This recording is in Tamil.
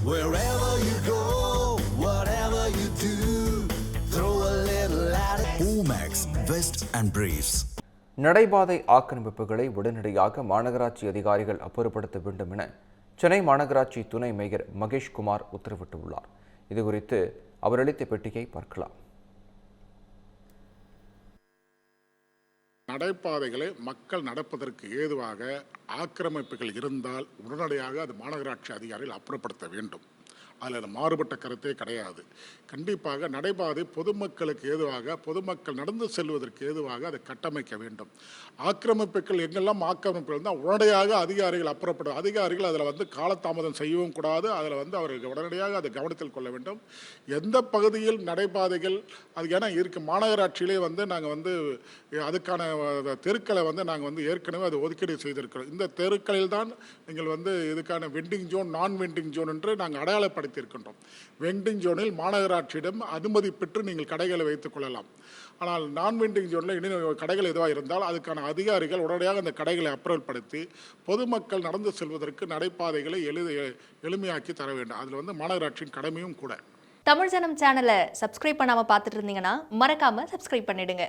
Wherever you go, whatever you do, throw a little at it. Omax, Vest and Briefs. நடைபாதை ஆக்கிரமிப்புகளை உடனடியாக மாநகராட்சி அதிகாரிகள் அப்புறப்படுத்த வேண்டும் என சென்னை மாநகராட்சி துணை மேயர் மகேஷ்குமார் உத்தரவிட்டுள்ளார். இதுகுறித்து அவர் அளித்த பேட்டியை பார்க்கலாம். நடைபாதைகளை மக்கள் நடப்பதற்கு ஏதுவாக ஆக்கிரமிப்புகள் இருந்தால் உடனடியாக அது மாநகராட்சி அதிகாரிகள் அப்புறப்படுத்த வேண்டும். அதில் மாறுபட்ட கருத்தே கிடையாது. கண்டிப்பாக நடைபாதை பொதுமக்களுக்கு ஏதுவாக, பொதுமக்கள் நடந்து செல்வதற்கு ஏதுவாக அதை கட்டமைக்க வேண்டும். ஆக்கிரமிப்புகள் எங்கெல்லாம் ஆக்கிரமிப்புகள் இருந்தால் உடனடியாக அதிகாரிகள் அப்புறப்படும். அதிகாரிகள் அதில் காலதாமதம் செய்யவும் கூடாது. அதில் அவர்கள் உடனடியாக அதை கவனத்தில் கொள்ள வேண்டும். எந்த பகுதியில் நடைபாதைகள் அது ஏன்னா மாநகராட்சியிலே நாங்கள் அதுக்கான தெருக்களை நாங்கள் ஏற்கனவே அதை ஒதுக்கீடு செய்திருக்கிறோம். இந்த தெருக்களில் தான் நீங்கள் இதுக்கான வெண்டிங் ஜோன், நான் வெண்டிங் ஜோன் என்று நாங்கள் அடையாளப்படுத்தியிருக்கின்றோம். வெண்டிங் ஜோனில் மாநகராட்சியிடம் அனுமதி பெற்று நீங்கள் கடைகளை வைத்துக் கொள்ளலாம். ஆனால் நான் வெண்டிங் ஜோனில் இன்னும் கடைகள் எதுவாக இருந்தால் அதுக்கான அதிகாரிகள் உடனடியாக அந்த கடைகளை அப்புறப்படுத்தி பொதுமக்கள் நடந்து செல்வதற்கு நடைபாதைகளை எளிமையாக்கி தர வேண்டும். அதில் மாநகராட்சியின் கடமையும் கூட. தமிழ் ஜனம் சேனலை சப்ஸ்கிரைப் பண்ணாமல் பார்த்துட்டு இருந்தீங்கன்னா மறக்காமல் சப்ஸ்கிரைப் பண்ணிடுங்க.